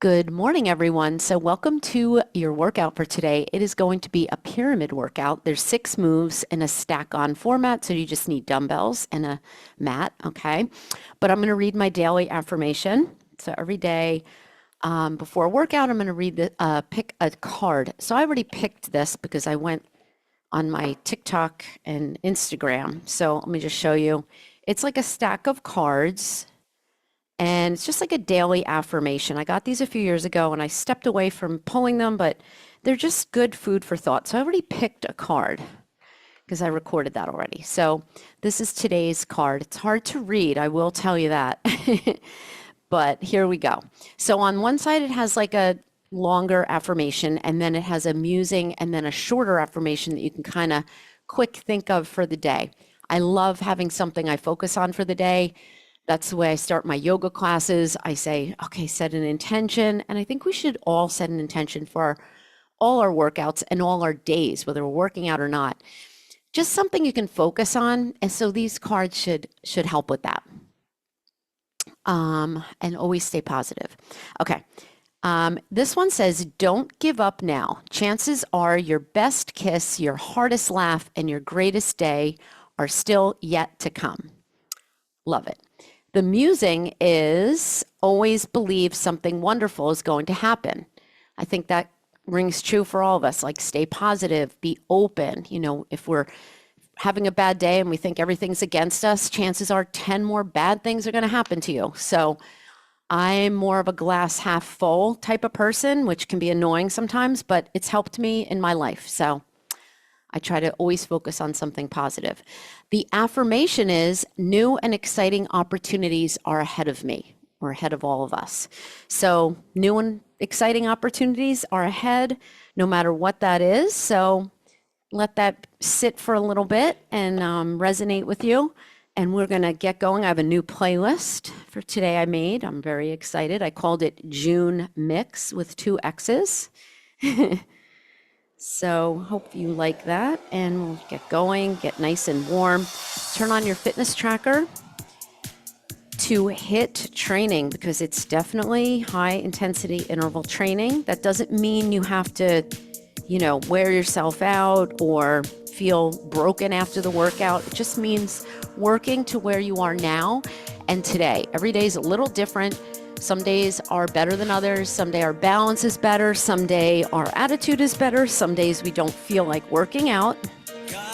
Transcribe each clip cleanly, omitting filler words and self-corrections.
Good morning, everyone. So welcome to your workout for today. It is going to be a pyramid workout. There's 6 moves in a stack-on format, so you just need dumbbells and a mat, okay? But I'm going to read my daily affirmation. So every day before a workout, I'm going to pick a card. So I already picked this because I went on my TikTok and Instagram. So let me just show you. It's like a stack of cards. And it's just like a daily affirmation. I got these a few years ago and I stepped away from pulling them, but they're just good food for thought. So I already picked a card because I recorded that already. So this is today's card. It's hard to read, I will tell you that. But here we go. So on one side, it has like a longer affirmation, and then it has a musing and then a shorter affirmation that you can kind of quick think of for the day. I love having something I focus on for the day. That's the way I start my yoga classes. I say, okay, set an intention. And I think we should all set an intention for all our workouts and all our days, whether we're working out or not. Just something you can focus on. And so these cards should help with that. And always stay positive. Okay. This one says, don't give up now. Chances are your best kiss, your hardest laugh, and your greatest day are still yet to come. Love it. The musing is always believe something wonderful is going to happen. I think that rings true for all of us, like stay positive, be open. You know, if we're having a bad day and we think everything's against us, chances are 10 more bad things are going to happen to you. So I'm more of a glass half full type of person, which can be annoying sometimes, but it's helped me in my life. So I try to always focus on something positive. The affirmation is new and exciting opportunities are ahead of me or ahead of all of us. So new and exciting opportunities are ahead no matter what that is. So let that sit for a little bit and resonate with you. And we're going to get going. I have a new playlist for today I made. I'm very excited. I called it June Mix with 2 X's. So hope you like that, and we'll get going, get nice and warm. Turn on your fitness tracker to hit training because it's definitely high intensity interval training. That doesn't mean you have to, wear yourself out or feel broken after the workout. It just means working to where you are now and today. Every day is a little different. Some days are better than others. Some day our balance is better. Some day our attitude is better. Some days we don't feel like working out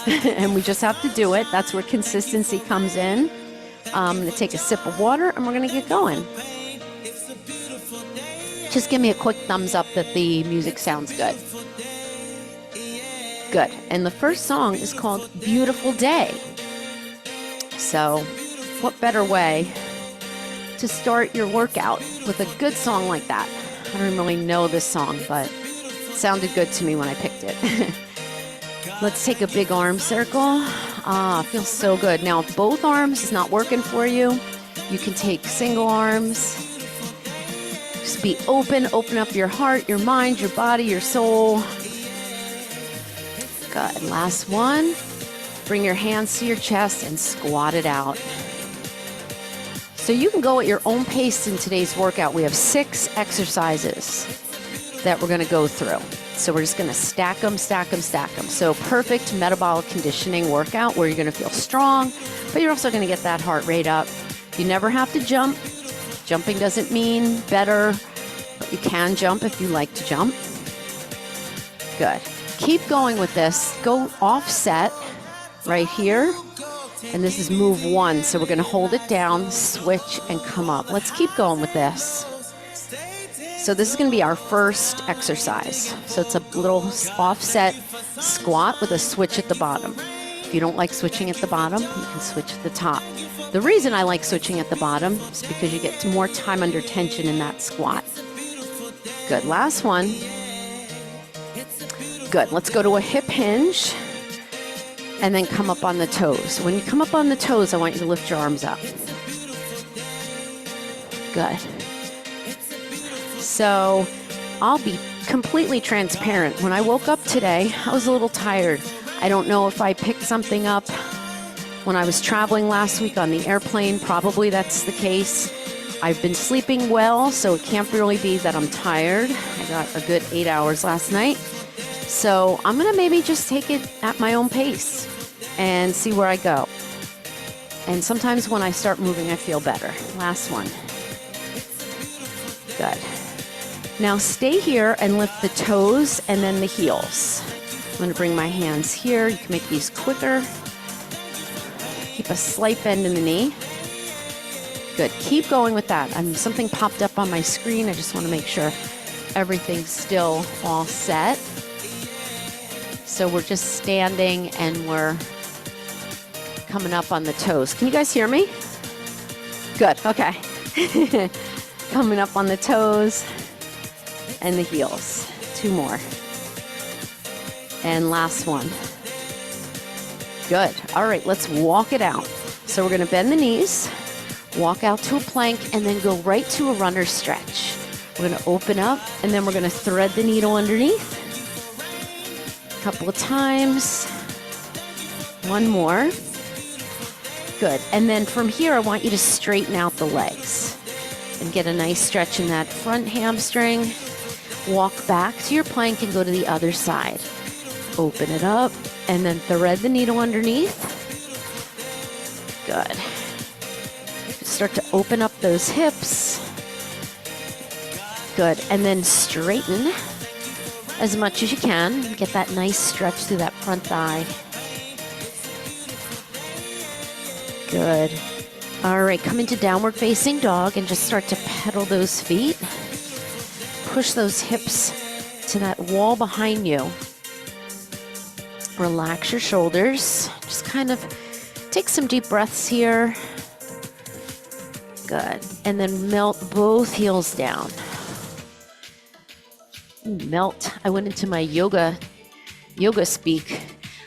and we just have to do it. That's where consistency comes in. I'm going to take a sip of water and we're going to get going. Just give me a quick thumbs up that the music sounds good. Good. And the first song is called Beautiful Day. So what better way to start your workout with a good song like that? I don't really know this song, but it sounded good to me when I picked it. Let's take a big arm circle. Feels so good. Now, if both arms is not working for you, you can take single arms. Just be open up your heart, your mind, your body, your soul. Good. Last one. Bring your hands to your chest and squat it out. So you can go at your own pace in today's workout. We have 6 exercises that we're going to go through. So we're just going to stack them. So perfect metabolic conditioning workout where you're going to feel strong, but you're also going to get that heart rate up. You never have to jump. Jumping doesn't mean better, but you can jump if you like to jump. Good. Keep going with this. Go offset right here. And this is move 1. So we're going to hold it down, switch, and come up. Let's keep going with this. So this is going to be our first exercise. So it's a little offset squat with a switch at the bottom. If you don't like switching at the bottom, you can switch at the top. The reason I like switching at the bottom is because you get more time under tension in that squat. Good. Last one. Good. Let's go to a hip hinge. And then come up on the toes. When you come up on the toes, I want you to lift your arms up. Good. So I'll be completely transparent. When I woke up today, I was a little tired. I don't know if I picked something up when I was traveling last week on the airplane. Probably that's the case. I've been sleeping well, so it can't really be that I'm tired. I got a good 8 hours last night. So I'm going to maybe just take it at my own pace and see where I go. And sometimes when I start moving, I feel better. Last one. Good. Now stay here and lift the toes and then the heels. I'm going to bring my hands here. You can make these quicker. Keep a slight bend in the knee. Good. Keep going with that. Something popped up on my screen. I just want to make sure everything's still all set. So we're just standing and we're coming up on the toes. Can you guys hear me? Good. Okay. Coming up on the toes and the heels. 2 more. And last one. Good. All right, let's walk it out. So we're going to bend the knees, walk out to a plank, and then go right to a runner's stretch. We're going to open up, and then we're going to thread the needle underneath. A couple of times. 1 more. Good. And then from here, I want you to straighten out the legs and get a nice stretch in that front hamstring. Walk back to your plank and go to the other side. Open it up and then thread the needle underneath. Good. Start to open up those hips. Good. And then straighten as much as you can. Get that nice stretch through that front thigh. Good. All right, come into downward facing dog and just start to pedal those feet. Push those hips to that wall behind you. Relax your shoulders. Just kind of take some deep breaths here. Good. And then melt both heels down. Melt. I went into my yoga speak.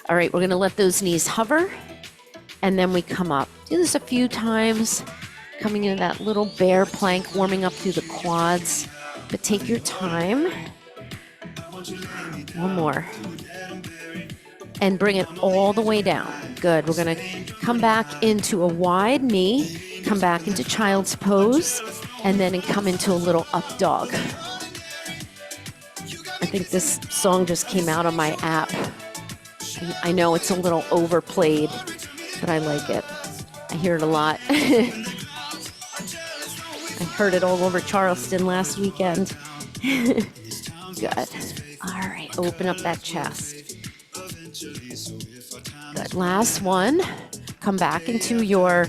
All right, we're going to let those knees hover. And then we come up. Do this a few times. Coming into that little bear plank, warming up through the quads. But take your time. 1 more. And bring it all the way down. Good. We're going to come back into a wide knee, come back into child's pose, and then come into a little up dog. I think this song just came out on my app. I know it's a little overplayed, but I like it. I hear it a lot. I heard it all over Charleston last weekend. Good. All right, open up that chest. Good. Last one. Come back into your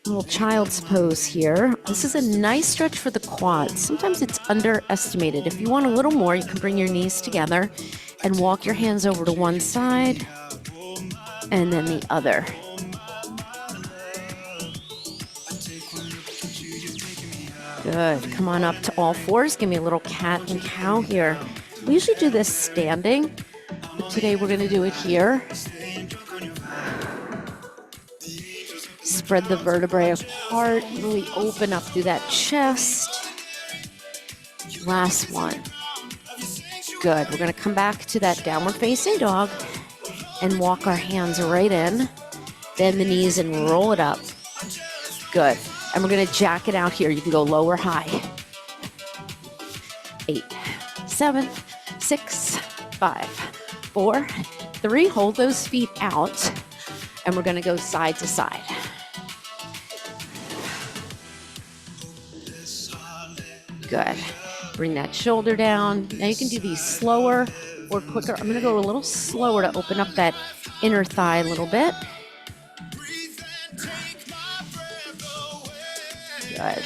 little child's pose here. This is a nice stretch for the quads. Sometimes it's underestimated. If you want a little more, you can bring your knees together and walk your hands over to one side and then the other. Good. Come on up to all fours. Give me a little cat and cow here. We usually do this standing, but today we're going to do it here. Spread the vertebrae apart. Really open up through that chest. Last one. Good. We're going to come back to that downward facing dog and walk our hands right in. Bend the knees and roll it up. Good. And we're going to jack it out here. You can go low or high. 8, 7, 6, 5, 4, 3. Hold those feet out. And we're going to go side to side. Good. Bring that shoulder down. Now you can do these slower or quicker. I'm going to go a little slower to open up that inner thigh a little bit. Good.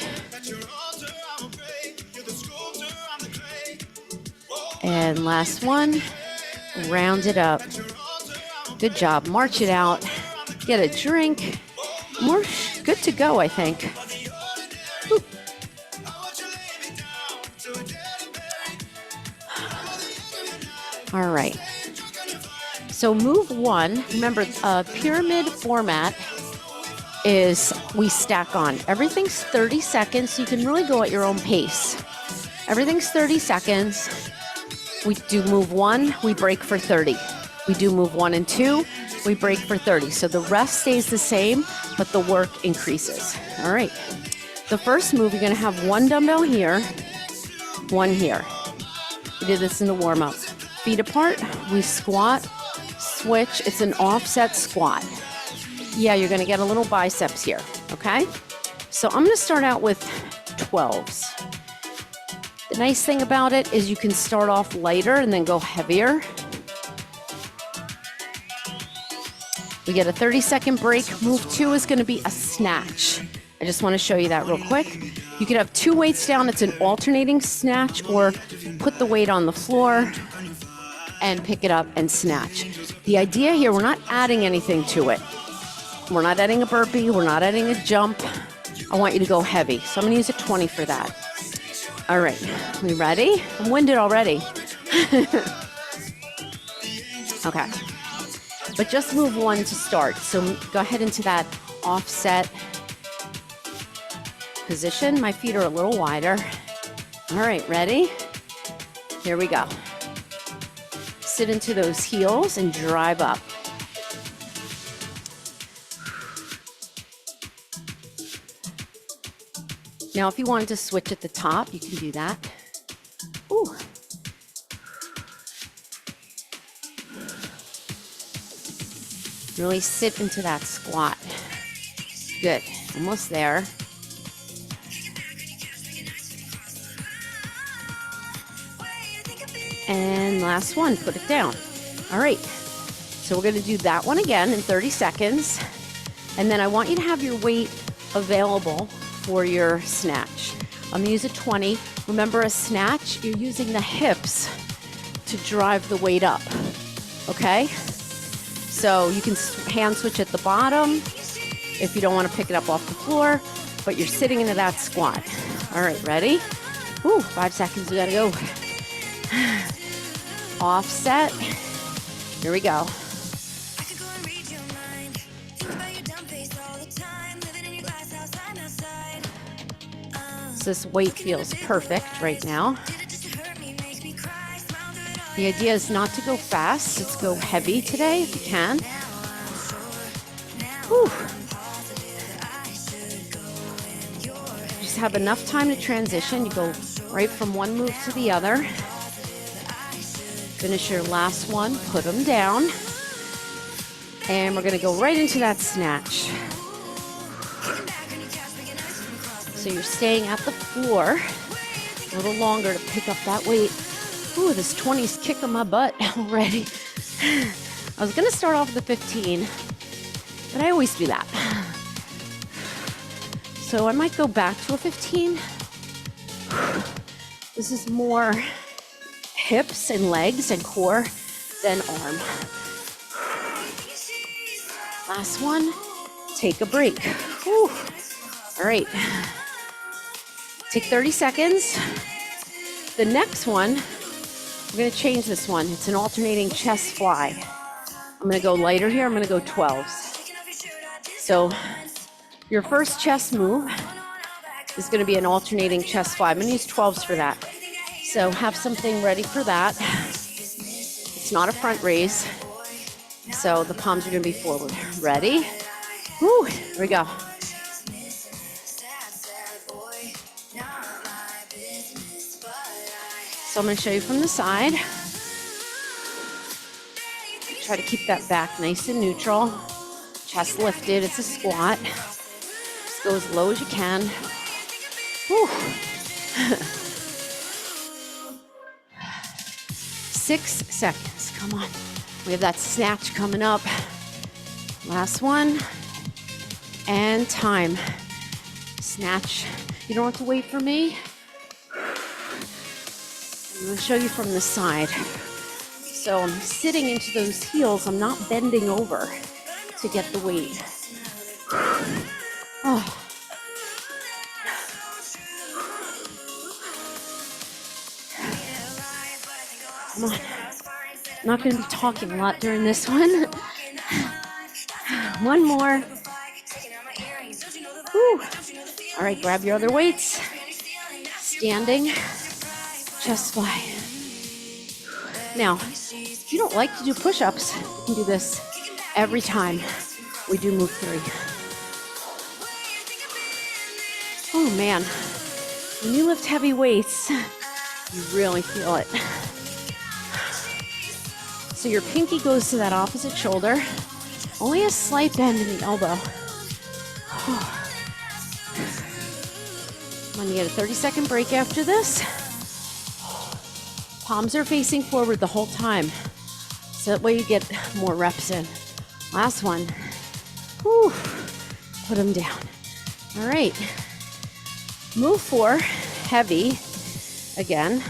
And last one, round it up. Good job. March it out. Get a drink. We're good to go, I think. Whew. All right. So move 1. Remember, pyramid format is we stack on. Everything's 30 seconds, so you can really go at your own pace. Everything's 30 seconds. We do move 1, we break for 30. We do move 1 and 2, we break for 30. So the rest stays the same, but the work increases. All right. The first move, you're gonna have one dumbbell here, one here. We did this in the warm-up. Feet apart, we squat, switch. It's an offset squat. Yeah, you're gonna get a little biceps here, okay? So I'm gonna start out with 12s. The nice thing about it is you can start off lighter and then go heavier. We get a 30-second break. Move 2 is gonna be a snatch. I just wanna show you that real quick. You can have 2 weights down. It's an alternating snatch, or put the weight on the floor and pick it up and snatch. The idea here, we're not adding anything to it. We're not adding a burpee. We're not adding a jump. I want you to go heavy. So I'm gonna use a 20 for that. All right, we ready? I'm winded already. Okay, but just move 1 to start. So go ahead into that offset position. My feet are a little wider. All right, ready? Here we go. Sit into those heels and drive up. Now, if you wanted to switch at the top, you can do that. Ooh. Really sit into that squat. Good, almost there. And last one, put it down. All right, so we're gonna do that one again in 30 seconds. And then I want you to have your weight available for your snatch. I'm gonna use a 20. Remember, a snatch, you're using the hips to drive the weight up, okay? So you can hand switch at the bottom if you don't wanna pick it up off the floor, but you're sitting into that squat. All right, ready? Ooh, 5 seconds, we gotta go. Offset, here we go. This weight feels perfect right now. The idea is not to go fast, it's go heavy today if you can. Whew. Just have enough time to transition. You go right from one move to the other. Finish your last one, put them down. And we're gonna go right into that snatch. So you're staying at the floor a little longer to pick up that weight. Ooh, this 20's kicking my butt already. I was gonna start off with a 15, but I always do that. So I might go back to a 15. This is more hips and legs and core than arm. Last one, take a break. Whew. All right. Take 30 seconds. The next one, we're gonna change this one. It's an alternating chest fly. I'm gonna go lighter here. I'm gonna go 12s. So your first chest move is gonna be an alternating chest fly. I'm gonna use 12s for that. So have something ready for that. It's not a front raise. So the palms are gonna be forward. Ready? Woo, here we go. So I'm gonna show you from the side. Try to keep that back nice and neutral. Chest lifted, it's a squat. Just go as low as you can. Whew. 6 seconds, come on. We have that snatch coming up. Last one, and time. Snatch, you don't have to wait for me. I'm gonna show you from the side. So I'm sitting into those heels, I'm not bending over to get the weight. Oh. Come on. I'm not gonna be talking a lot during this one. One more. Whew. All right, grab your other weights. Standing, chest fly. Now, if you don't like to do push-ups, you can do this every time we do move 3. Ooh, man. When you lift heavy weights, you really feel it. So your pinky goes to that opposite shoulder. Only a slight bend in the elbow. I'm gonna get a 30-second break after this. Palms are facing forward the whole time. So that way you get more reps in. Last one. Whew. Put them down. All right. Move 4, heavy, again,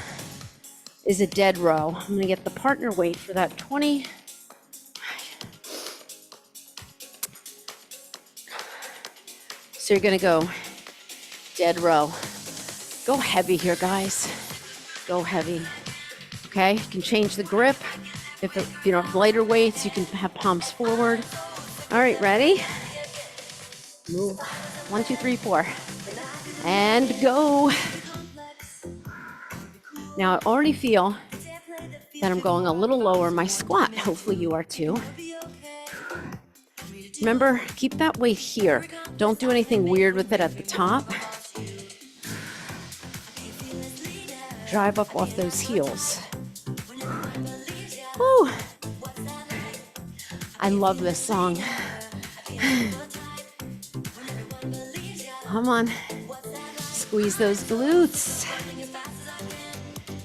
is a dead row. I'm gonna get the partner weight for that 20. So you're gonna go dead row. Go heavy here, guys. Go heavy. Okay, you can change the grip. If you know lighter weights, you can have palms forward. All right, ready? Move. 1, 2, 3, 4. And go. Now I already feel that I'm going a little lower my squat. Hopefully you are too. Remember, keep that weight here. Don't do anything weird with it at the top. Drive up off those heels. Woo. I love this song. Come on. Squeeze those glutes.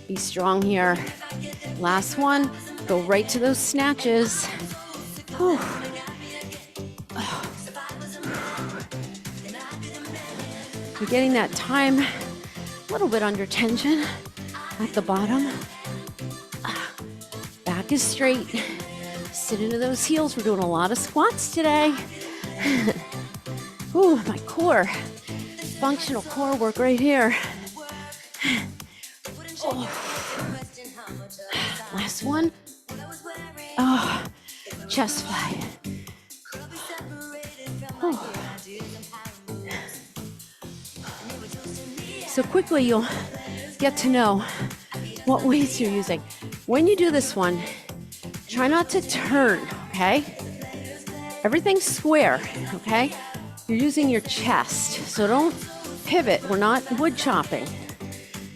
Be strong here. Last one. Go right to those snatches. Whew. You're getting that time a little bit under tension at the bottom. Back is straight. Sit into those heels. We're doing a lot of squats today. Ooh, my core. Functional core work right here. Oh. Last one. Oh, chest fly. Oh. So quickly you'll get to know what weights you're using. When you do this one, try not to turn, okay? Everything's square, okay? You're using your chest, so don't pivot. We're not wood chopping.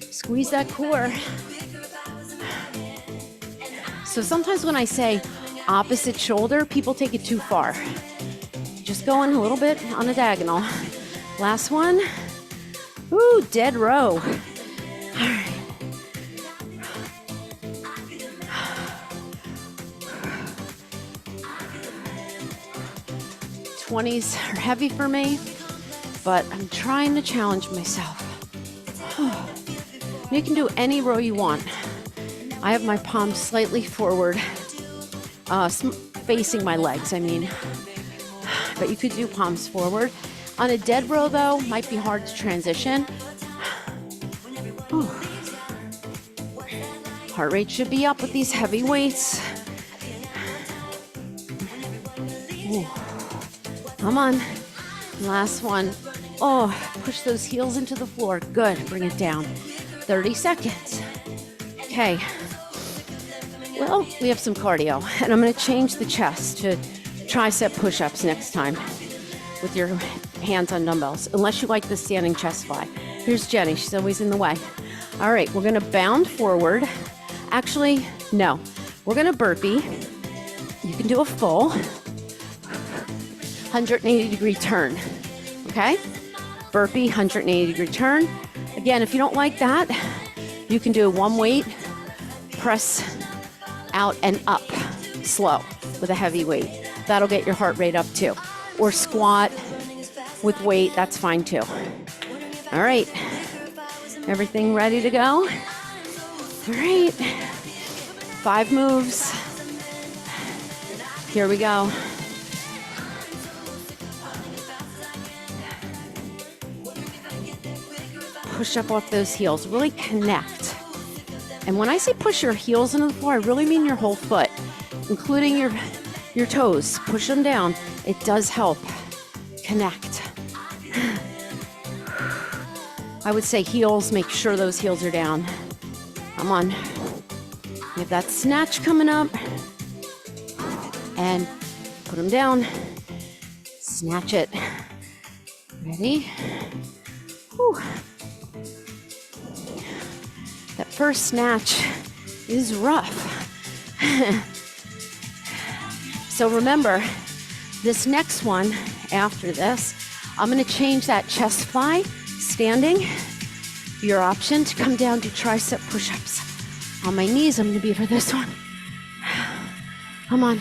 Squeeze that core. So sometimes when I say opposite shoulder, people take it too far. Just going a little bit on a diagonal. Last one. Ooh, dead row. All right. 20s are heavy for me, but I'm trying to challenge myself. You can do any row you want. I have my palms slightly forward, facing my legs, I mean. But you could do palms forward. On a dead row, though, might be hard to transition. Whew. Heart rate should be up with these heavy weights. Ooh. Come on. Last one. Oh, push those heels into the floor. Good. Bring it down. 30 seconds. Okay. Well, we have some cardio, and I'm going to change the chest to tricep push-ups next time with your hands on dumbbells, unless you like the standing chest fly. Here's Jenny. She's always in the way. All right, we're going to bound forward. Actually, no. We're going to burpee. You can do a full 180-degree turn, okay? Burpee, 180-degree turn. Again, if you don't like that, you can do one weight, press out and up, slow, with a heavy weight. That'll get your heart rate up too. Or squat with weight, that's fine too. All right, everything ready to go? All right, 5 moves. Here we go. Push up off those heels, really connect. And when I say push your heels into the floor, I really mean your whole foot, including your toes. Push them down. It does help connect. I would say heels, make sure those heels are down. Come on. You have that snatch coming up. And put them down. Snatch it. Ready? Whew. That first snatch is rough. So remember, this next one after this, I'm going to change that chest fly, standing. Your option to come down to tricep push-ups. On my knees, I'm going to be for this one. Come on.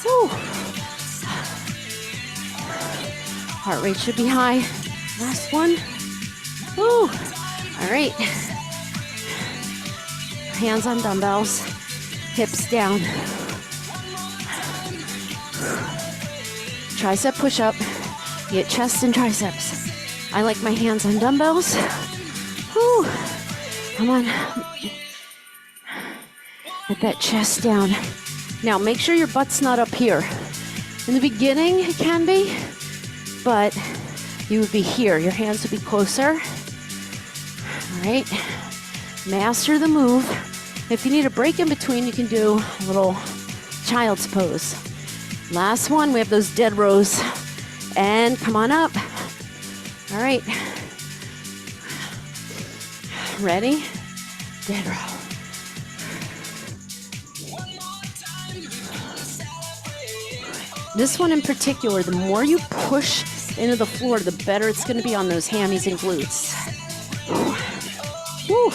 Woo. Heart rate should be high. Last one. Woo. All right. Hands on dumbbells. Hips down. Tricep push-up. Get chest and triceps. I like my hands on dumbbells. Whew. Come on. Get that chest down. Now make sure your butt's not up here. In the beginning, it can be, but you would be here. Your hands would be closer. All right. Master the move. If you need a break in between, you can do a little child's pose. Last one, we have those dead rows. And come on up. All right. Ready? Dead row. This one in particular, the more you push into the floor, the better it's going to be on those hammies and glutes. Whew.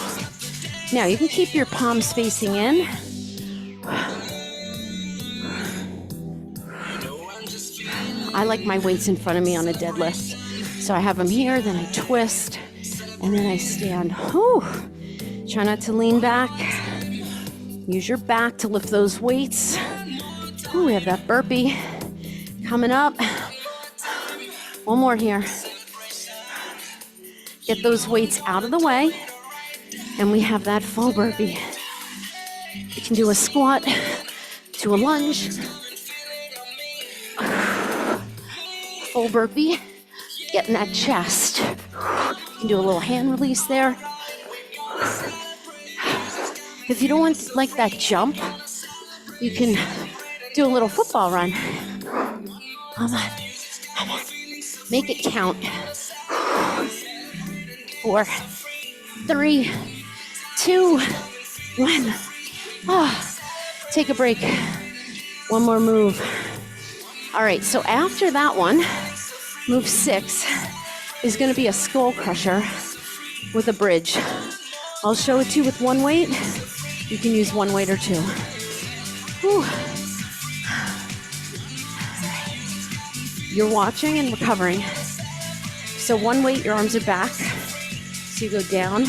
Now you can keep your palms facing in. I like my weights in front of me on a deadlift. So I have them here, then I twist, and then I stand. Whew. Try not to lean back. Use your back to lift those weights. Ooh, we have that burpee coming up. One more here. Get those weights out of the way, and we have that full burpee. You can do a squat to a lunge. Full burpee. Getting that chest. You can do a little hand release there. If you don't want like that jump, you can do a little football run. Come on. Come on. Make it count. 4, 3, 2, 1. Oh, take a break. One more move. All right, so after that one, move 6 is going to be a skull crusher with a bridge. I'll show it to you with one weight. You can use one weight or two. Whew. You're watching and recovering. So one weight, your arms are back. So you go down,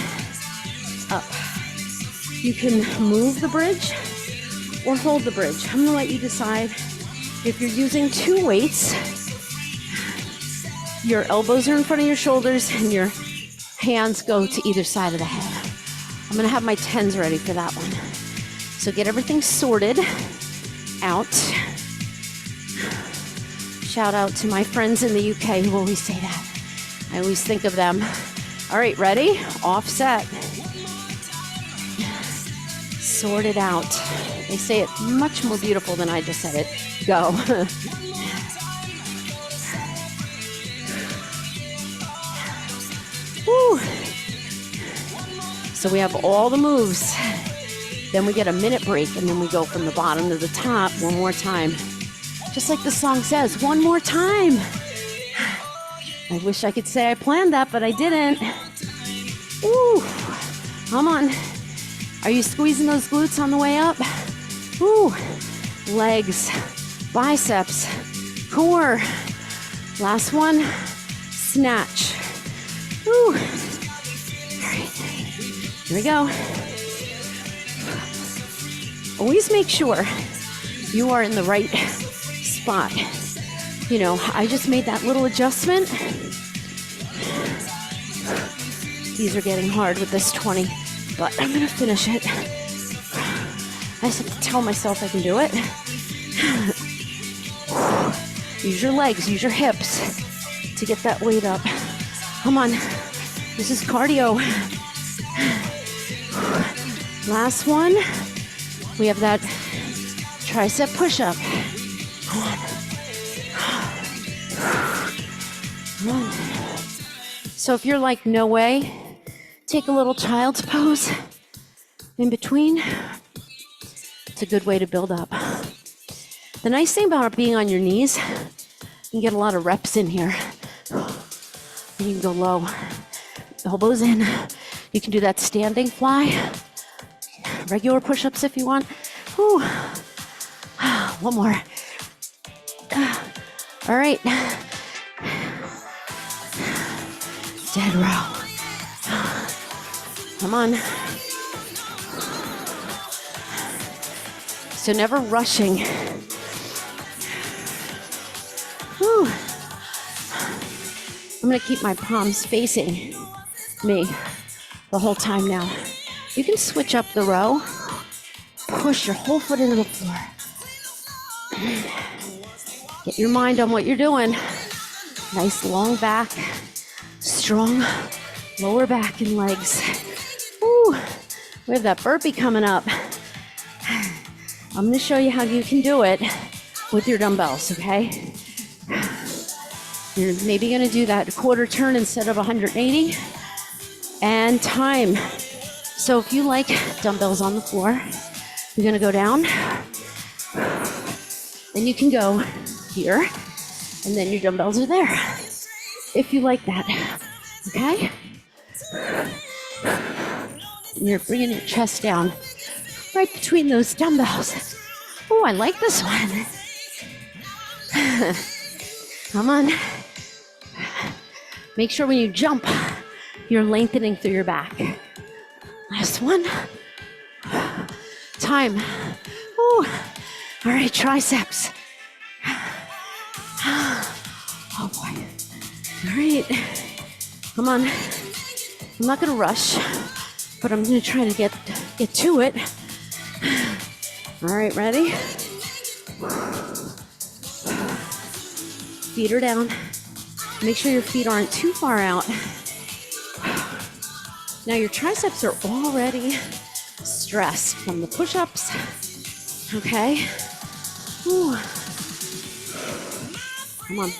up. You can move the bridge or hold the bridge. I'm going to let you decide. If you're using 2 weights, your elbows are in front of your shoulders and your hands go to either side of the head. I'm going to have my 10s ready for that one. So get everything sorted out. Shout out to my friends in the UK who always say that. I always think of them. All right, ready? Offset. Sort it out. They say it much more beautiful than I just said it. Go. Woo. So we have all the moves. Then we get a minute break, and then we go from the bottom to the top one more time. Just like the song says, one more time. I wish I could say I planned that, but I didn't. Ooh, come on. Are you squeezing those glutes on the way up? Ooh, legs, biceps, core. Last one, snatch. Ooh. All right, here we go. Always make sure you are in the right spot. You know, I just made that little adjustment. These are getting hard with this 20, but I'm gonna finish it. I just have to tell myself I can do it. Use your legs, use your hips to get that weight up. Come on, this is cardio. Last one, we have that tricep push-up. Come on. So if you're like, no way, take a little child's pose in between. It's a good way to build up. The nice thing about being on your knees, you can get a lot of reps in here. You can go low, elbows in. You can do that standing fly, regular push-ups if you want. Whew. One more. All right. Dead row. Come on. So never rushing. Whew. I'm gonna keep my palms facing me the whole time now. You can switch up the row. Push your whole foot into the floor. Get your mind on what you're doing. Nice long back, strong lower back and legs. Woo. We have that burpee coming up. I'm gonna show you how you can do it with your dumbbells, okay? You're maybe gonna do that quarter turn instead of 180. And time. So if you like dumbbells on the floor, you're gonna go down. Then you can go here, and then your dumbbells are there. If you like that, okay? And you're bringing your chest down right between those dumbbells. Oh, I like this one. Come on. Make sure when you jump, you're lengthening through your back. Last one. Time. Oh, all right, triceps. Oh boy. All right. Come on. I'm not gonna rush, but I'm gonna try to get to it. All right, ready? Feet are down. Make sure your feet aren't too far out. Now your triceps are already stressed from the push-ups. Okay. Whew. Come on.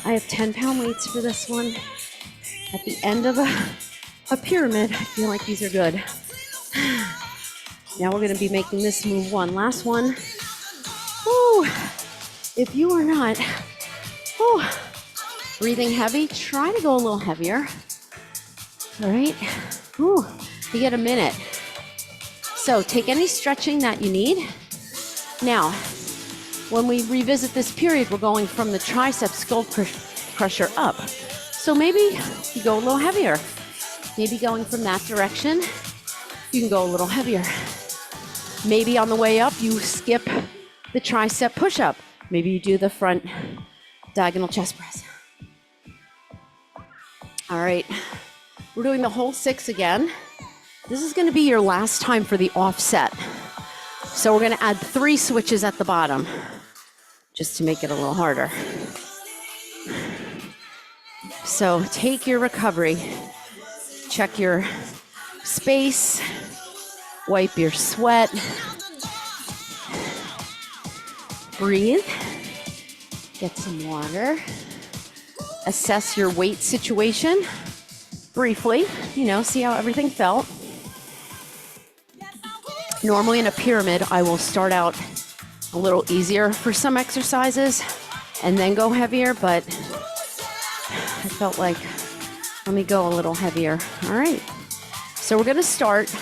I have 10-pound weights for this one. At the end of a pyramid, I feel like these are good. Now we're going to be making this move one. Last one. Woo. If you are not breathing heavy, try to go a little heavier. All right. Woo. You get a minute. So take any stretching that you need. Now, when we revisit this period, we're going from the tricep skull crusher up. So maybe you go a little heavier. Maybe going from that direction, you can go a little heavier. Maybe on the way up, you skip the tricep push-up. Maybe you do the front diagonal chest press. All right, we're doing the whole 6 again. This is gonna be your last time for the offset. So we're gonna add 3 switches at the bottom, just to make it a little harder. So take your recovery, check your space, wipe your sweat, breathe, get some water, assess your weight situation briefly, see how everything felt. Normally in a pyramid, I will start out a little easier for some exercises and then go heavier, but I felt like, let me go a little heavier. All right. So we're going to start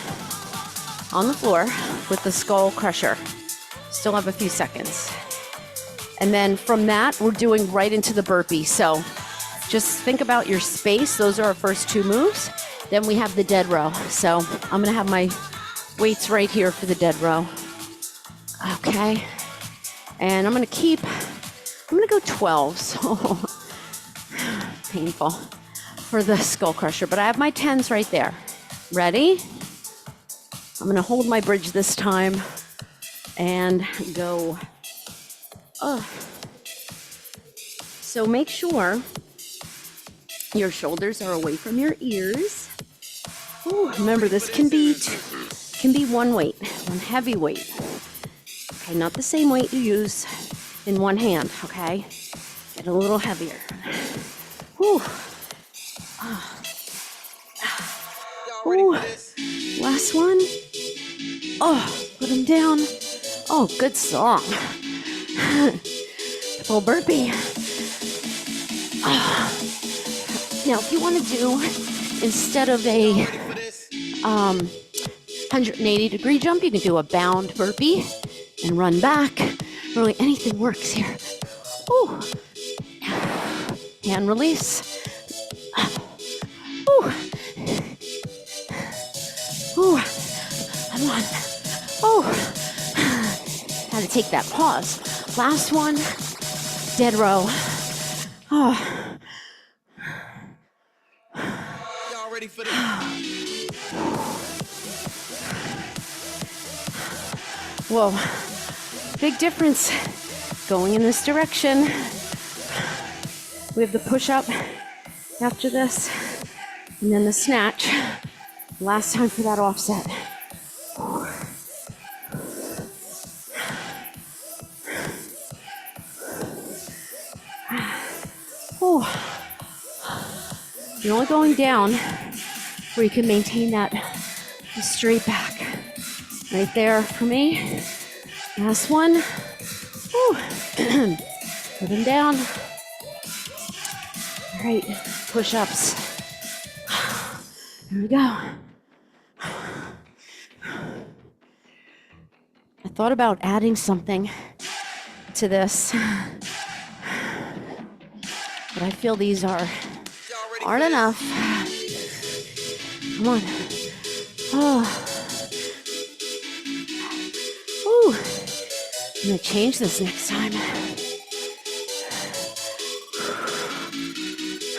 on the floor with the skull crusher. Still have a few seconds. And then from that, we're doing right into the burpee. So just think about your space. Those are our first 2 moves. Then we have the dead row. So I'm going to have my weights right here for the dead row. Okay. And I'm going to go 12. So painful for the skull crusher, but I have my 10s right there. Ready? I'm going to hold my bridge this time and go. So make sure your shoulders are away from your ears. Ooh, remember, this can be one weight, one heavy weight. Okay, not the same weight you use in one hand, okay? Get a little heavier. Ooh. Ooh. Last one. Oh, put them down. Oh, good song. Full burpee. Now, if you want to do, instead of a 180-degree jump, you can do a bound burpee and run back. Really, anything works here. Ooh. Hand release. Ooh. Ooh. Come on. Oh. Had to take that pause. Last one. Dead row. Oh. Y'all ready for this? Whoa. Big difference going in this direction. We have the push-up after this, and then the snatch. Last time for that offset. Oh. You're only going down where you can maintain that straight back. Right there for me. Last one. Woo. Put them down. All right, push-ups. Here we go. I thought about adding something to this, but I feel these aren't enough. Come on. Oh. Ooh. I'm gonna change this next time.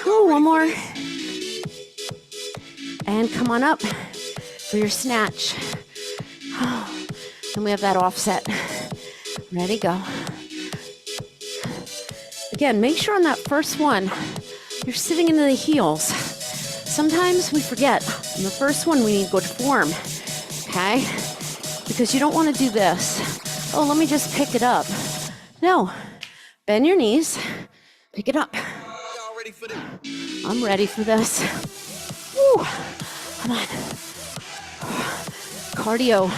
Ooh, one more. And come on up for your snatch. Oh. And we have that offset. Ready, go. Again, make sure on that first one, you're sitting into the heels. Sometimes we forget. On the first one, we need to go to form, okay? Because you don't want to do this. Oh, let me just pick it up. No, bend your knees, pick it up. Y'all ready for this? I'm ready for this. Woo. Come on. Cardio.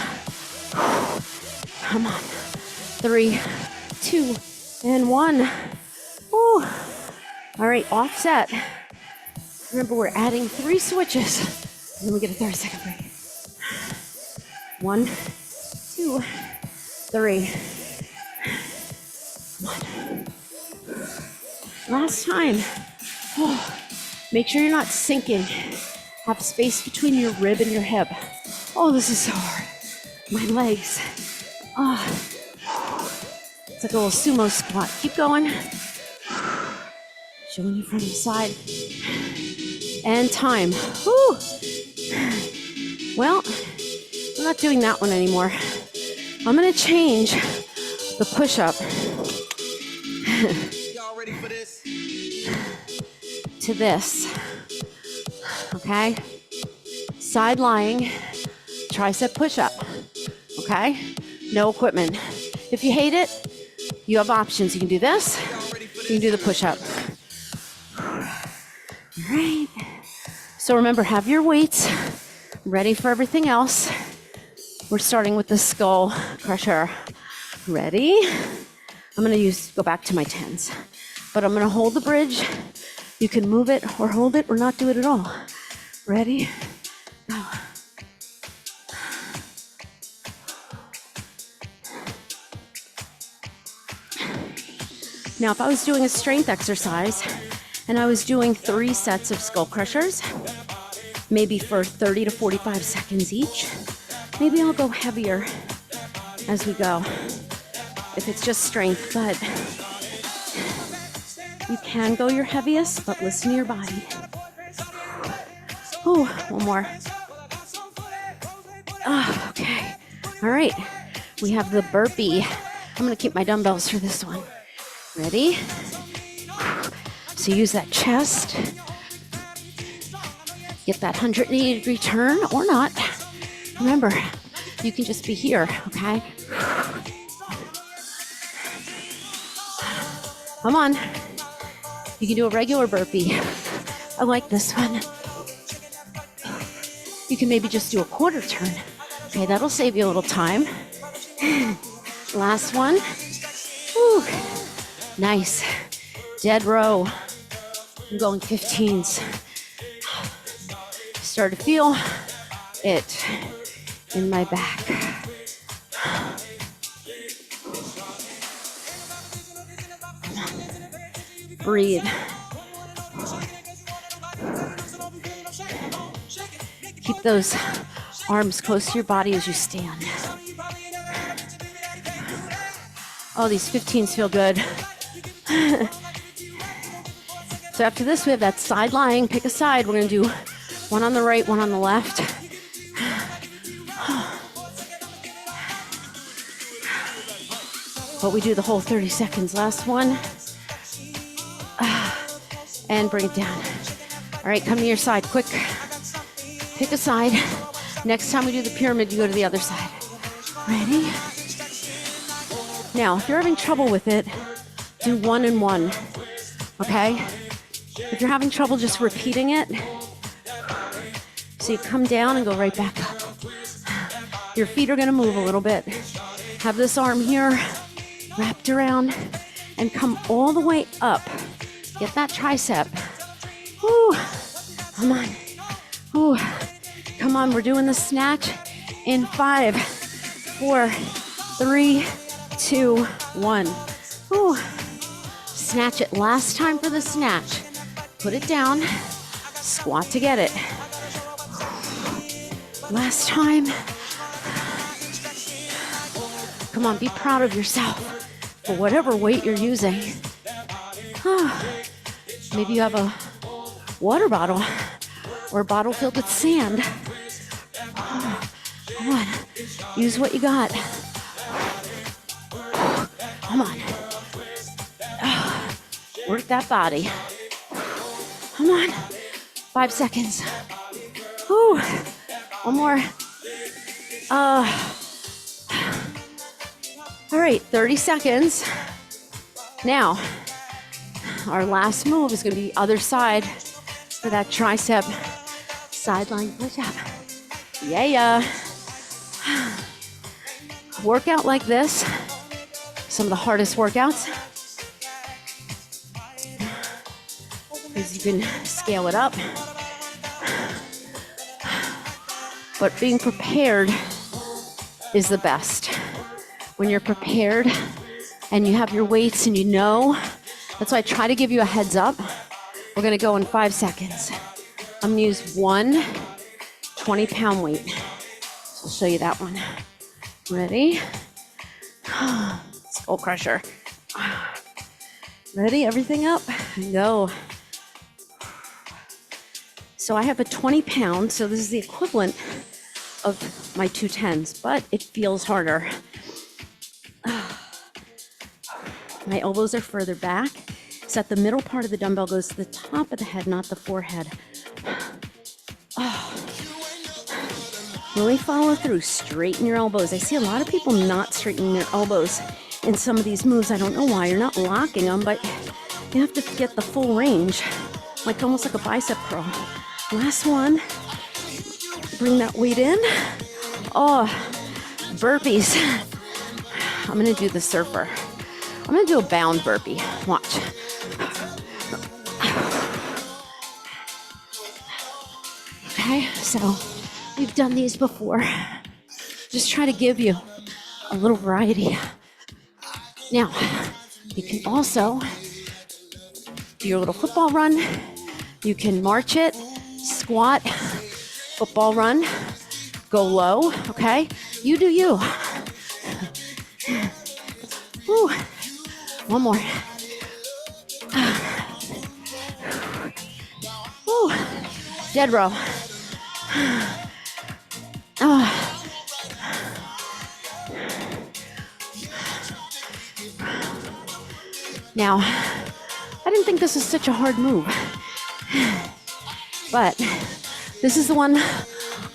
Come on. 3, 2, and 1. Woo. All right, offset. Remember, we're adding 3 switches. And then we get a 30-second break. 1, 2, 3. Come on. Last time. Oh. Make sure you're not sinking. Have space between your rib and your hip. Oh, this is so hard. My legs. Oh. It's like a little sumo squat. Keep going. Showing you from the side. And time. Woo. Well, I'm not doing that one anymore. I'm going to change the push-up. Y'all ready for this? To this. Okay? Side lying, tricep push-up. Okay? No equipment. If you hate it, you have options. You can do this. You can do the push-up. All right. So remember, have your weights ready for everything else. We're starting with the skull crusher. Ready? I'm going to go back to my 10s. But I'm going to hold the bridge. You can move it or hold it or not do it at all. Ready? Go. Now, if I was doing a strength exercise and I was doing 3 sets of skull crushers, maybe for 30 to 45 seconds each, maybe I'll go heavier as we go, if it's just strength, but you can go your heaviest, but listen to your body. Oh, one more. Oh, okay. All right. We have the burpee. I'm going to keep my dumbbells for this one. Ready? So use that chest. Get that 180-degree turn or not. Remember, you can just be here, okay? Come on. You can do a regular burpee. I like this one. You can maybe just do a quarter turn. Okay, that'll save you a little time. Last one. Whew. Nice. Dead row. I'm going 15s. Start to feel it in my back. Breathe. Keep those arms close to your body as you stand. Oh, these 15s feel good. So after this, we have that side lying. Pick a side. We're going to do one on the right, one on the left. But we do the whole 30 seconds. Last one. And bring it down. All right, come to your side. Quick. Pick a side. Next time we do the pyramid, you go to the other side. Ready? Now, if you're having trouble with it, do 1 and 1. Okay? If you're having trouble just repeating it, so you come down and go right back up. Your feet are going to move a little bit. Have this arm here wrapped around and come all the way up. Get that tricep. Woo. Come on. Woo. Come on, we're doing the snatch in 5, 4, 3, 2, 1. Woo. Snatch it. Last time for the snatch. Put it down. Squat to get it. Last time. Come on, be proud of yourself for whatever weight you're using. Maybe you have a water bottle or a bottle filled with sand. Come on, use what you got. Come on. Work that body. Come on. 5 seconds. Whew. One more. All right, 30 seconds. Now, our last move is going to be other side for that tricep sideline push-up. Yeah. Workout like this, some of the hardest workouts, because you can scale it up. But being prepared is the best. When you're prepared and you have your weights and you know, that's why I try to give you a heads up. We're gonna go in 5 seconds. I'm gonna use one 20-pound weight. So I'll show you that one. Ready? Skull crusher. Ready? Everything up? And go. So I have a 20-pound, so this is the equivalent of my 210s, but it feels harder. My elbows are further back, so that the middle part of the dumbbell goes to the top of the head, not the forehead. Really follow through. Straighten your elbows. I see a lot of people not straightening their elbows in some of these moves. I don't know why. You're not locking them, but you have to get the full range, like almost like a bicep curl. Last one. Bring that weight in. Oh, burpees. I'm gonna do the surfer. I'm gonna do a bound burpee. Watch. Okay, so we've done these before. Just try to give you a little variety. Now, you can also do your little football run. You can march it, squat, football run, go low, okay? You do you. Woo. One more. Woo. Dead row. Now, I didn't think this was such a hard move, but this is the one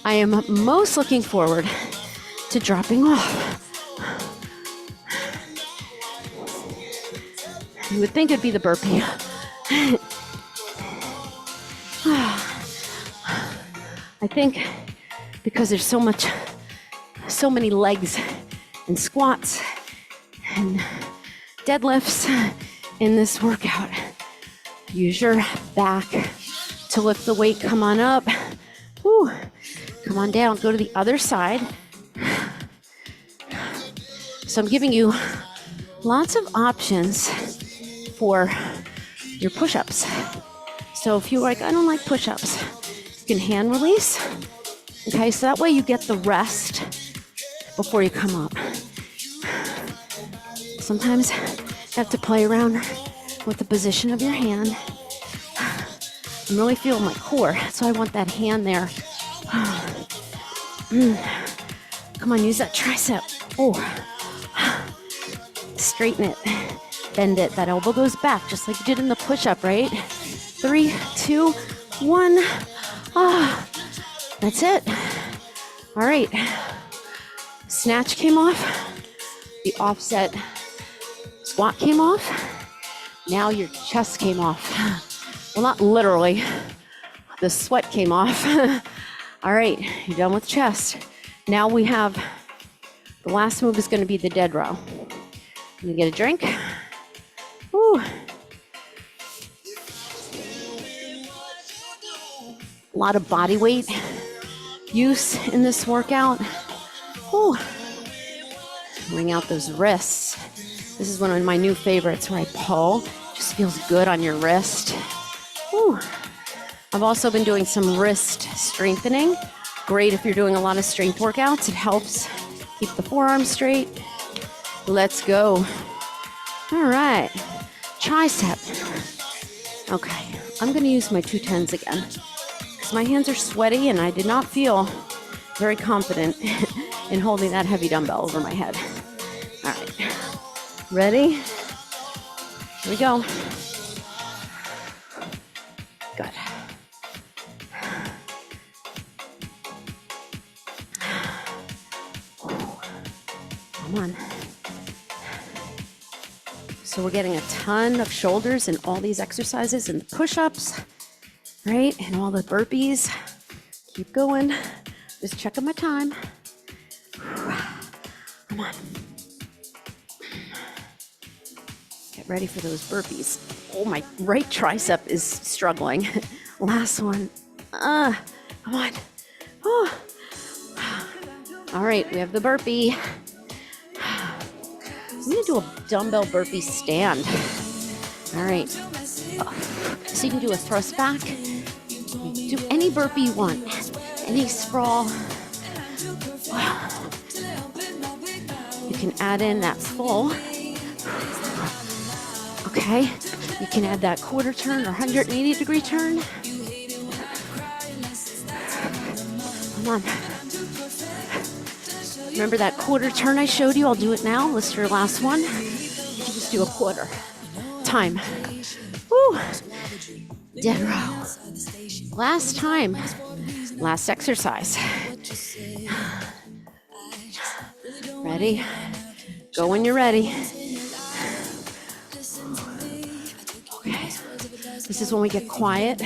I am most looking forward to dropping off. You would think it'd be the burpee. I think because there's so many legs and squats and deadlifts in this workout. Use your back to lift the weight. Come on up. Woo. Come on down. Go to the other side. So I'm giving you lots of options for your push-ups. So if you're like, I don't like push-ups, you can hand release. Okay, so that way you get the rest before you come up. Sometimes you have to play around with the position of your hand. I'm really feeling my core, so I want that hand there. Come on, use that tricep. Oh, straighten it, bend it. That elbow goes back, just like you did in the push-up, right? 3, 2, 1. Ah, that's it. All right. Snatch came off. The offset squat came off. Now your chest came off. Well, not literally. The sweat came off. All right, you're done with chest. Now we have, the last move is going to be the dead row. Let me get a drink. Woo. A lot of body weight use in this workout. Woo. Bring out those wrists. This is one of my new favorites where I pull. Just feels good on your wrist. Woo. I've also been doing some wrist strengthening. Great if you're doing a lot of strength workouts. It helps keep the forearm straight. Let's go. All right. Tricep. Okay, I'm going to use my 210s again because my hands are sweaty and I did not feel very confident in holding that heavy dumbbell over my head. All right. Ready? Here we go. Good. Come on. So we're getting a ton of shoulders in all these exercises and the push-ups, right? And all the burpees. Keep going. Just checking my time. Come on. Get ready for those burpees. Oh, my right tricep is struggling. Last one. Come on. Oh. All right, we have the burpee. I'm gonna do a dumbbell burpee stand. All right. So you can do a thrust back. Do any burpee you want. Any sprawl. You can add in that full. Okay. You can add that quarter turn or 180-degree turn. Come on. Remember that quarter turn I showed you? I'll do it now. Let's do your last one. You can just do a quarter. Time. Woo. Dead row. Last time. Last exercise. Ready? Go when you're ready. Okay. This is when we get quiet.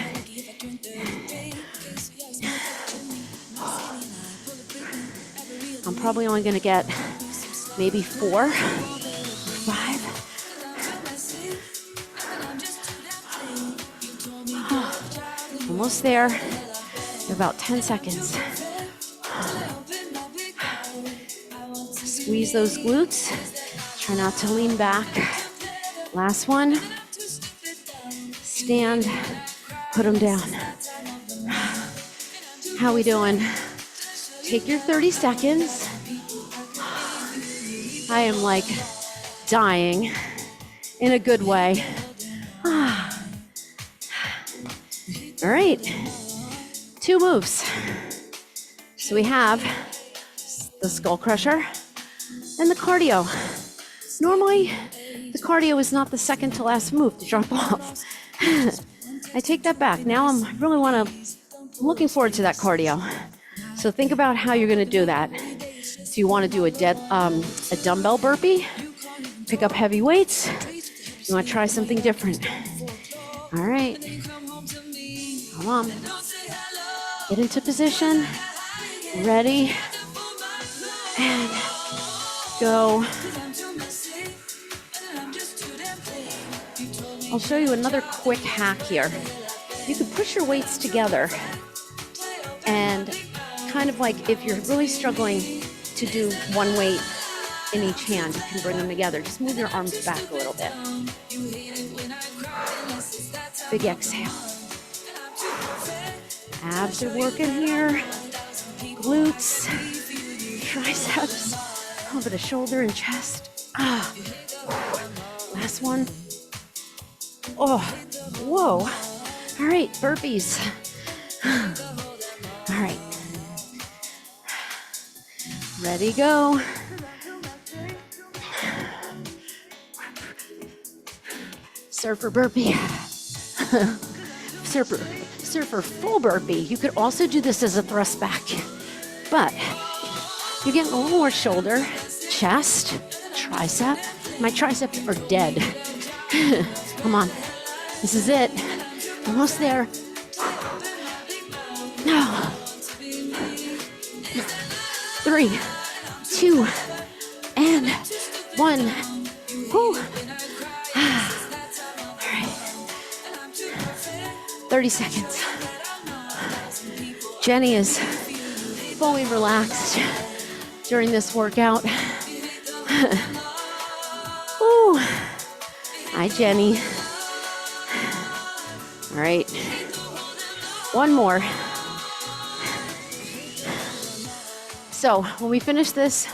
I'm probably only going to get maybe 4, 5. Almost there. About 10 seconds. Squeeze those glutes. Try not to lean back. Last one. Stand. Put them down. How we doing? Take your 30 seconds. I am like dying in a good way. All right, 2 moves. So we have the skull crusher and the cardio. Normally, the cardio is not the second to last move to drop off. I take that back. Now I'm looking forward to that cardio. So think about how you're going to do that. So you want to do a dumbbell burpee, pick up heavy weights. You want to try something different. All right. Come on. Get into position. Ready. And go. I'll show you another quick hack here. You can push your weights together and kind of like if you're really struggling to do one weight in each hand, you can bring them together. Just move your arms back a little bit. Big exhale. Abs are working here. Glutes, triceps, a little bit of shoulder and chest. Last one. Oh, whoa. All right, burpees. All right. Ready, go. Surfer burpee. Surfer full burpee. You could also do this as a thrust back, but you're getting a little more shoulder, chest, tricep. My triceps are dead. Come on. This is it. Almost there. No. 3, 2, and 1. Whew. All right. 30 seconds. Jenny is fully relaxed during this workout. Ooh. Hi, Jenny. All right. One more. So when we finish this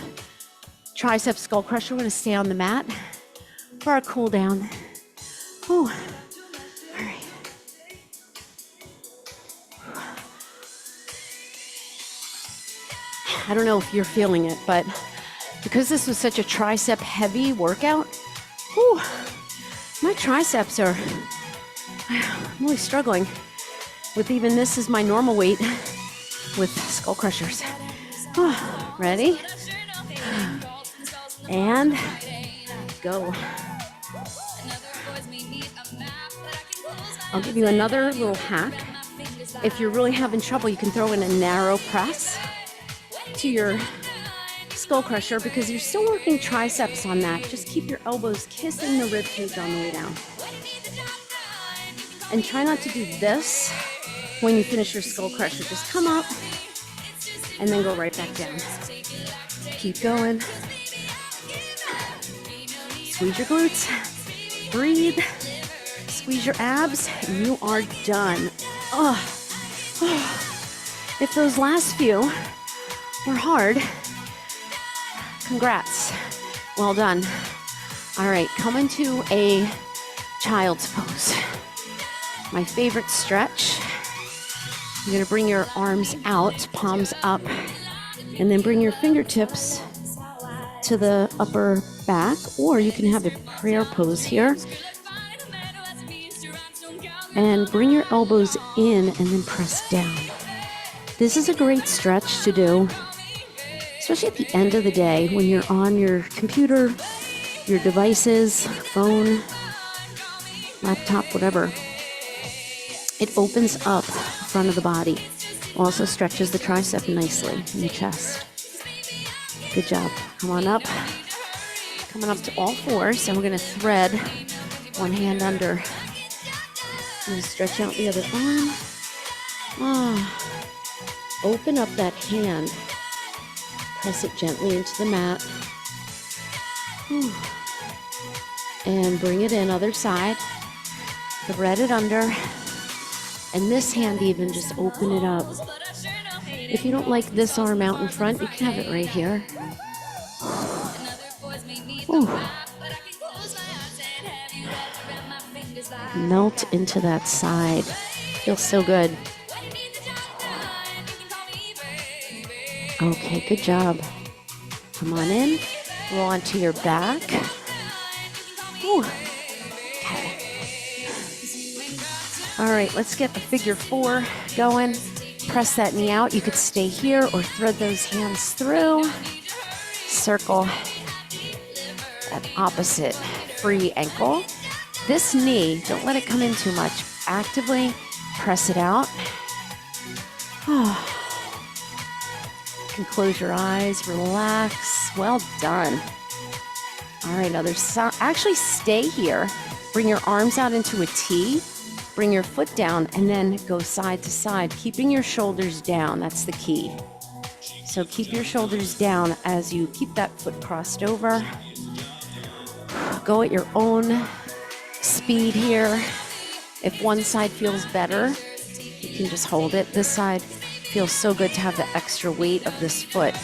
tricep skull crusher, we're going to stay on the mat for our cool down. Ooh. All right. I don't know if you're feeling it, but because this was such a tricep heavy workout, whew, my triceps are, I'm really struggling with even this is my normal weight with skull crushers. Ready? And go. I'll give you another little hack. If you're really having trouble, you can throw in a narrow press to your skull crusher because you're still working triceps on that. Just keep your elbows kissing the rib cage on the way down. And try not to do this when you finish your skull crusher. Just come up and then go right back down. Keep going. Squeeze your glutes. Breathe. Squeeze your abs. And you are done. If those last few were hard, congrats. Well done. All right, come into a child's pose. My favorite stretch. You're gonna bring your arms out, palms up, and then bring your fingertips to the upper back, or you can have a prayer pose here. And bring your elbows in and then press down. This is a great stretch to do, especially at the end of the day when you're on your computer, your devices, phone, laptop, whatever. It opens up the front of the body. Also stretches the tricep nicely in the chest. Good job. Come on up. Coming up to all fours, and we're going to thread one hand under. I'm going to stretch out the other arm. Open up that hand. Press it gently into the mat. And bring it in, other side. Thread it under. And this hand even, just open it up. If you don't like this arm out in front, you can have it right here. Ooh. Melt into that side. Feels so good. Okay, good job. Come on in. Roll onto your back. Ooh. Okay. All right, let's get the figure 4 going. Press that knee out. You could stay here or thread those hands through. Circle that opposite free ankle. This knee, don't let it come in too much. Actively press it out. You can close your eyes, relax. Well done. All right, other side. Actually, stay here. Bring your arms out into a T. Bring your foot down and then go side to side, keeping your shoulders down. That's the key. So keep your shoulders down as you keep that foot crossed over. Go at your own speed here. If one side feels better, you can just hold it. This side feels so good to have the extra weight of this foot.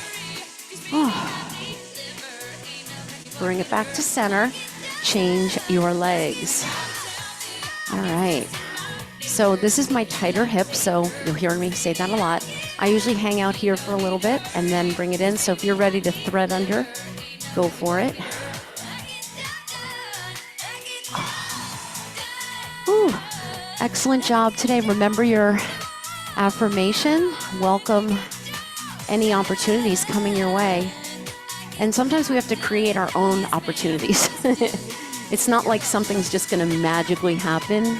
Bring it back to center. Change your legs. All right. So this is my tighter hip, so you'll hear me say that a lot. I usually hang out here for a little bit and then bring it in. So if you're ready to thread under, go for it. Ooh, excellent job today. Remember your affirmation. Welcome any opportunities coming your way. And sometimes we have to create our own opportunities. It's not like something's just going to magically happen.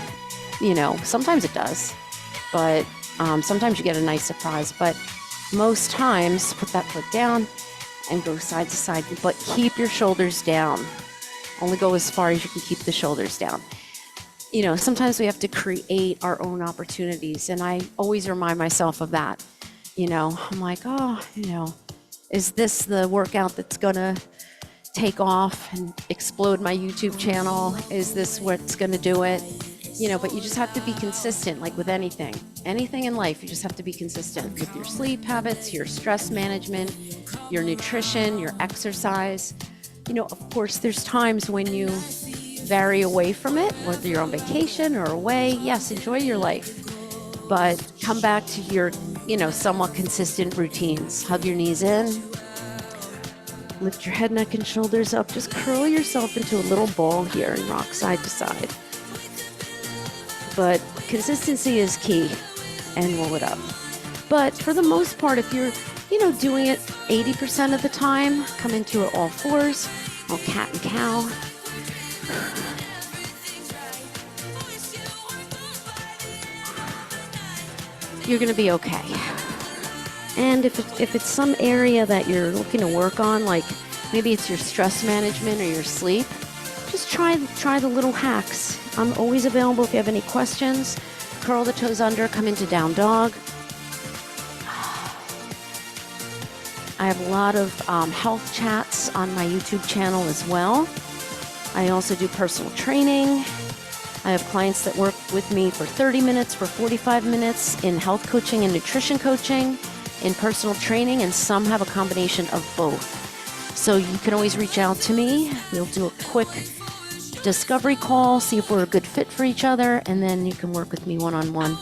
You know, sometimes it does, but sometimes you get a nice surprise. But most times, put that foot down and go side to side, but keep your shoulders down. Only go as far as you can keep the shoulders down. You know, sometimes we have to create our own opportunities, and I always remind myself of that. You know, I'm like, oh, you know, is this the workout that's gonna take off and explode my YouTube channel? Is this what's gonna do it? You know, but you just have to be consistent, like with anything in life. You just have to be consistent with your sleep habits, your stress management, your nutrition, your exercise. You know, of course, there's times when you vary away from it, whether you're on vacation or away. Yes, enjoy your life, but come back to your, you know, somewhat consistent routines. Hug your knees in, lift your head, neck, and shoulders up. Just curl yourself into a little ball here and rock side to side. But consistency is key, and roll it up. But for the most part, if you're, you know, doing it 80% of the time, come into it all fours, all cat and cow. You're going to be okay. And if it's some area that you're looking to work on, like maybe it's your stress management or your sleep, just try the little hacks. I'm always available if you have any questions. Curl the toes under, come into down dog. I have a lot of health chats on my YouTube channel as well. I also do personal training. I have clients that work with me for 30 minutes, for 45 minutes in health coaching and nutrition coaching, in personal training, and some have a combination of both. So you can always reach out to me. We'll do a quick discovery call, see if we're a good fit for each other, and then you can work with me one-on-one.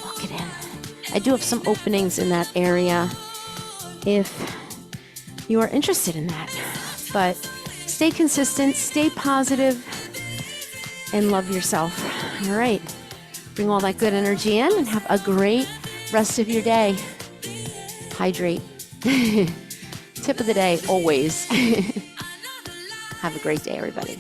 Walk it in. I do have some openings in that area if you are interested in that. But stay consistent, stay positive, and love yourself. All right. Bring all that good energy in and have a great rest of your day. Hydrate. Tip of the day, always. Have a great day, everybody.